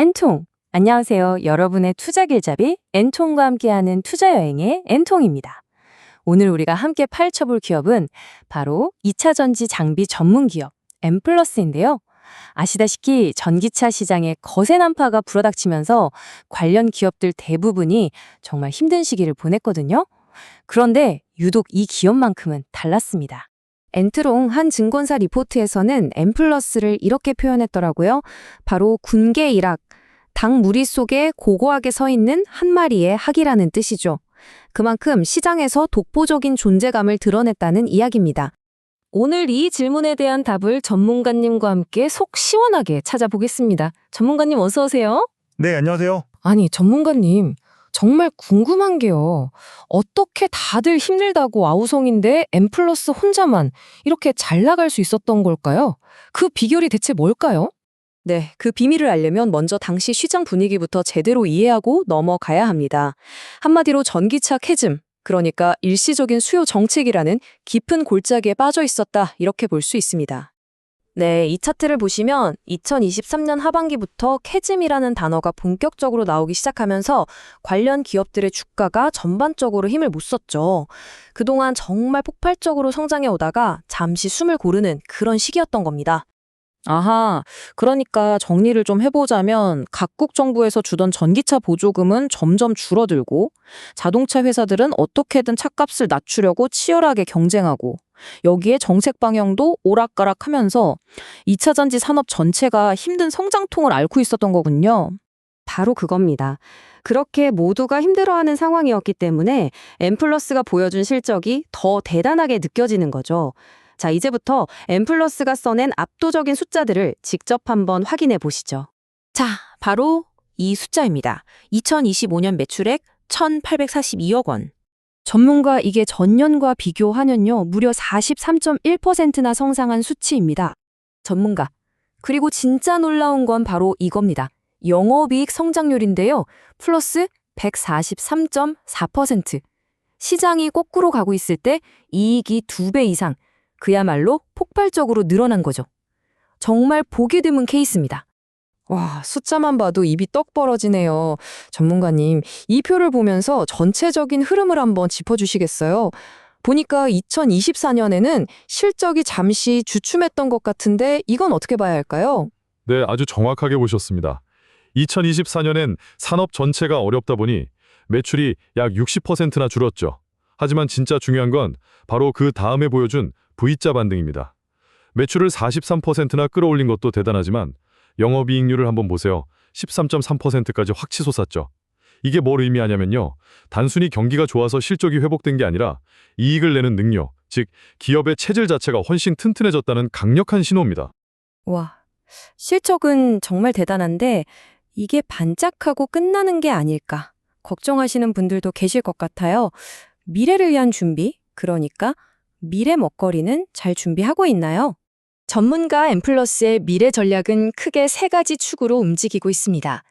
N통. 안녕하세요. 여러분의 투자 길잡이 N통과 함께하는 투자 여행의 N통입니다. 오늘 우리가 함께 파헤쳐볼 기업은 바로 2차 전지 장비 전문 기업 N플러스인데요. 아시다시피 전기차 시장에 거센 한파가 불어닥치면서 관련 기업들 대부분이 정말 힘든 시기를 보냈거든요. 그런데 유독 이 기업만큼은 달랐습니다. 엔트롱 한 증권사 리포트에서는 N플러스를 이렇게 표현했더라고요. 바로 군계 일학, 닭 무리 속에 고고하게 서 있는 한 마리의 학이라는 뜻이죠. 그만큼 시장에서 독보적인 존재감을 드러냈다는 이야기입니다. 오늘 이 질문에 대한 답을 전문가님과 함께 속 시원하게 찾아보겠습니다. 전문가님 어서 오세요. 네, 안녕하세요. 아니, 전문가님. 정말 궁금한 게요. 어떻게 다들 힘들다고 아우성인데 N플러스 혼자만 이렇게 잘 나갈 수 있었던 걸까요? 그 비결이 대체 뭘까요? 네, 그 비밀을 알려면 먼저 당시 시장 분위기부터 제대로 이해하고 넘어가야 합니다. 한마디로 전기차 캐즘, 그러니까 일시적인 수요 정책이라는 깊은 골짜기에 빠져 있었다, 이렇게 볼 수 있습니다. 네, 이 차트를 보시면 2023년 하반기부터 캐즘이라는 단어가 본격적으로 나오기 시작하면서 관련 기업들의 주가가 전반적으로 힘을 못 썼죠. 그동안 정말 폭발적으로 성장해 오다가 잠시 숨을 고르는 그런 시기였던 겁니다. 아하, 그러니까 정리를 좀 해보자면 각국 정부에서 주던 전기차 보조금은 점점 줄어들고 자동차 회사들은 어떻게든 차값을 낮추려고 치열하게 경쟁하고 여기에 정책 방향도 오락가락하면서 2차 전지 산업 전체가 힘든 성장통을 앓고 있었던 거군요. 바로 그겁니다. 그렇게 모두가 힘들어하는 상황이었기 때문에 N플러스가 보여준 실적이 더 대단하게 느껴지는 거죠. 자, 이제부터 N플러스가 써낸 압도적인 숫자들을 직접 한번 확인해 보시죠. 자, 바로 이 숫자입니다. 2025년 매출액 1,842억 원. 전문가 이게 전년과 비교하면요, 무려 43.1%나 성장한 수치입니다. 전문가. 그리고 진짜 놀라운 건 바로 이겁니다. 영업이익 성장률인데요. 플러스 143.4%. 시장이 거꾸로 가고 있을 때 이익이 2배 이상. 그야말로 폭발적으로 늘어난 거죠. 정말 보기 드문 케이스입니다. 와, 숫자만 봐도 입이 떡 벌어지네요. 전문가님, 이 표를 보면서 전체적인 흐름을 한번 짚어주시겠어요? 보니까 2024년에는 실적이 잠시 주춤했던 것 같은데 이건 어떻게 봐야 할까요? 네, 아주 정확하게 보셨습니다. 2024년엔 산업 전체가 어렵다 보니 매출이 약 60%나 줄었죠. 하지만 진짜 중요한 건 바로 그 다음에 보여준 V자 반등입니다. 매출을 43%나 끌어올린 것도 대단하지만 영업이익률을 한번 보세요. 13.3%까지 확 치솟았죠. 이게 뭘 의미하냐면요. 단순히 경기가 좋아서 실적이 회복된 게 아니라 이익을 내는 능력, 즉 기업의 체질 자체가 훨씬 튼튼해졌다는 강력한 신호입니다. 와, 실적은 정말 대단한데 이게 반짝하고 끝나는 게 아닐까 걱정하시는 분들도 계실 것 같아요. 미래를 위한 준비, 그러니까 미래 먹거리는 잘 준비하고 있나요? 전문가 N플러스의 미래 전략은 크게 3가지 축으로 움직이고 있습니다.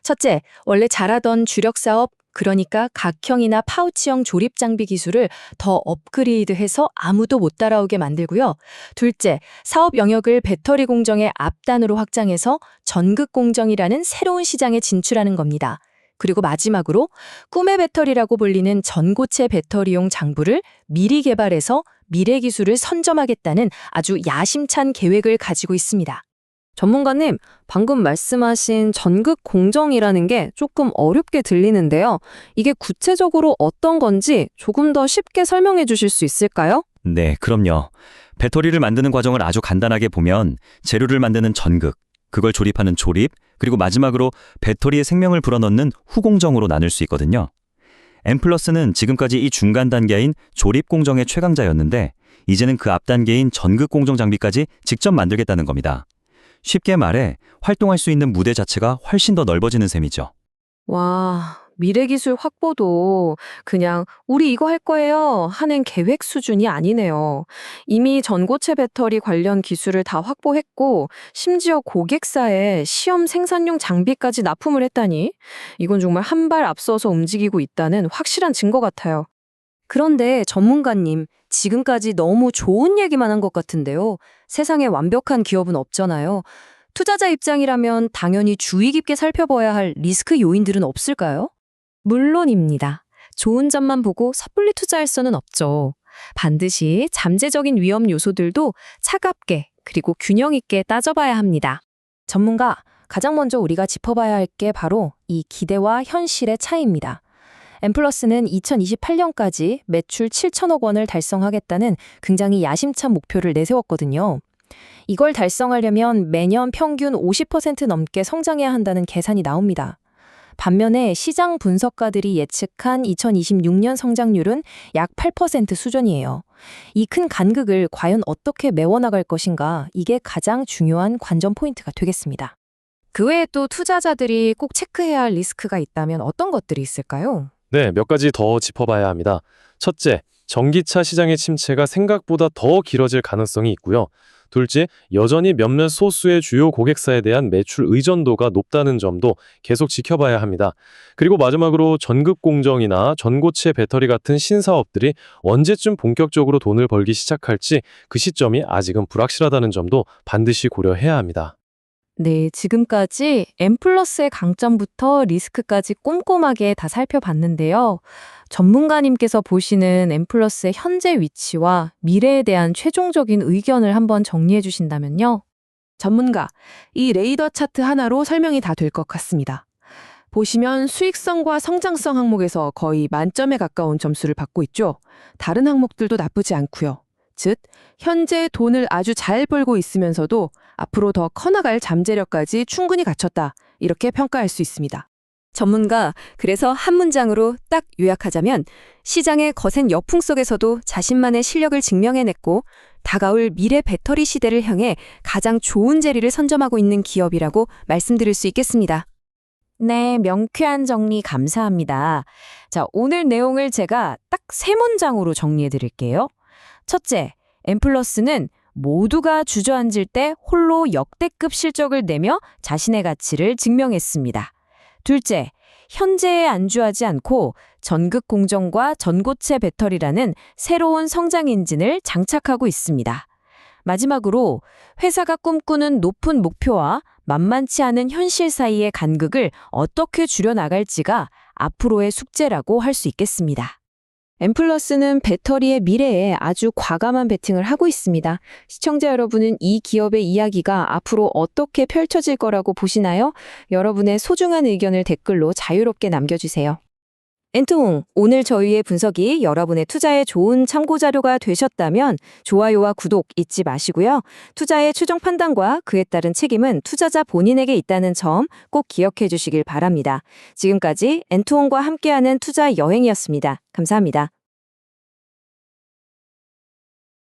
첫째, 원래 잘하던 주력 사업, 그러니까 각형이나 파우치형 조립 장비 기술을 더 업그레이드해서 아무도 못 따라오게 만들고요. 둘째, 사업 영역을 배터리 공정의 앞단으로 확장해서 전극 공정이라는 새로운 시장에 진출하는 겁니다. 그리고 마지막으로 꿈의 배터리라고 불리는 전고체 배터리용 장부를 미리 개발해서 미래 기술을 선점하겠다는 아주 야심찬 계획을 가지고 있습니다. 전문가님, 방금 말씀하신 전극 공정이라는 게 조금 어렵게 들리는데요. 이게 구체적으로 어떤 건지 조금 더 쉽게 설명해 주실 수 있을까요? 네, 그럼요. 배터리를 만드는 과정을 아주 간단하게 보면 재료를 만드는 전극, 그걸 조립하는 조립, 그리고 마지막으로 배터리에 생명을 불어넣는 후공정으로 나눌 수 있거든요. N플러스는 지금까지 이 중간 단계인 조립 공정의 최강자였는데 이제는 그 앞 단계인 전극 공정 장비까지 직접 만들겠다는 겁니다. 쉽게 말해 활동할 수 있는 무대 자체가 훨씬 더 넓어지는 셈이죠. 와, 미래기술 확보도 그냥 우리 이거 할 거예요 하는 계획 수준이 아니네요. 이미 전고체 배터리 관련 기술을 다 확보했고 심지어 고객사에 시험 생산용 장비까지 납품을 했다니 이건 정말 한 발 앞서서 움직이고 있다는 확실한 증거 같아요. 그런데 전문가님, 지금까지 너무 좋은 얘기만 한 것 같은데요. 세상에 완벽한 기업은 없잖아요. 투자자 입장이라면 당연히 주의 깊게 살펴봐야 할 리스크 요인들은 없을까요? 물론입니다. 좋은 점만 보고 섣불리 투자할 수는 없죠. 반드시 잠재적인 위험 요소들도 차갑게 그리고 균형 있게 따져봐야 합니다. 전문가, 가장 먼저 우리가 짚어봐야 할 게 바로 이 기대와 현실의 차이입니다. 엠플러스는 2028년까지 매출 7천억 원을 달성하겠다는 굉장히 야심찬 목표를 내세웠거든요. 이걸 달성하려면 매년 평균 50% 넘게 성장해야 한다는 계산이 나옵니다. 반면에 시장 분석가들이 예측한 2026년 성장률은 약 8% 수준이에요. 이 큰 간극을 과연 어떻게 메워나갈 것인가, 이게 가장 중요한 관전 포인트가 되겠습니다. 그 외에 또 투자자들이 꼭 체크해야 할 리스크가 있다면 어떤 것들이 있을까요? 네, 몇 가지 더 짚어봐야 합니다. 첫째, 전기차 시장의 침체가 생각보다 더 길어질 가능성이 있고요. 둘째, 여전히 몇몇 소수의 주요 고객사에 대한 매출 의존도가 높다는 점도 계속 지켜봐야 합니다. 그리고 마지막으로 전극 공정이나 전고체 배터리 같은 신사업들이 언제쯤 본격적으로 돈을 벌기 시작할지 그 시점이 아직은 불확실하다는 점도 반드시 고려해야 합니다. 네, 지금까지 M+의 강점부터 리스크까지 꼼꼼하게 다 살펴봤는데요. 전문가님께서 보시는 M+의 현재 위치와 미래에 대한 최종적인 의견을 한번 정리해 주신다면요. 전문가, 이 레이더 차트 하나로 설명이 다 될 것 같습니다. 보시면 수익성과 성장성 항목에서 거의 만점에 가까운 점수를 받고 있죠. 다른 항목들도 나쁘지 않고요. 즉, 현재 돈을 아주 잘 벌고 있으면서도 앞으로 더 커나갈 잠재력까지 충분히 갖췄다. 이렇게 평가할 수 있습니다. 전문가, 그래서 한 문장으로 딱 요약하자면 시장의 거센 여풍 속에서도 자신만의 실력을 증명해냈고 다가올 미래 배터리 시대를 향해 가장 좋은 재리를 선점하고 있는 기업이라고 말씀드릴 수 있겠습니다. 네, 명쾌한 정리 감사합니다. 자, 오늘 내용을 제가 딱 3문장으로 정리해 드릴게요. 첫째, M+는 모두가 주저앉을 때 홀로 역대급 실적을 내며 자신의 가치를 증명했습니다. 둘째, 현재에 안주하지 않고 전극 공정과 전고체 배터리라는 새로운 성장 엔진을 장착하고 있습니다. 마지막으로 회사가 꿈꾸는 높은 목표와 만만치 않은 현실 사이의 간극을 어떻게 줄여나갈지가 앞으로의 숙제라고 할 수 있겠습니다. M+는 배터리의 미래에 아주 과감한 베팅을 하고 있습니다. 시청자 여러분은 이 기업의 이야기가 앞으로 어떻게 펼쳐질 거라고 보시나요? 여러분의 소중한 의견을 댓글로 자유롭게 남겨주세요. 엔트홍, 오늘 저희의 분석이 여러분의 투자에 좋은 참고 자료가 되셨다면 좋아요와 구독 잊지 마시고요. 투자의 최종 판단과 그에 따른 책임은 투자자 본인에게 있다는 점 꼭 기억해 주시길 바랍니다. 지금까지 엔트홍과 함께하는 투자 여행이었습니다. 감사합니다.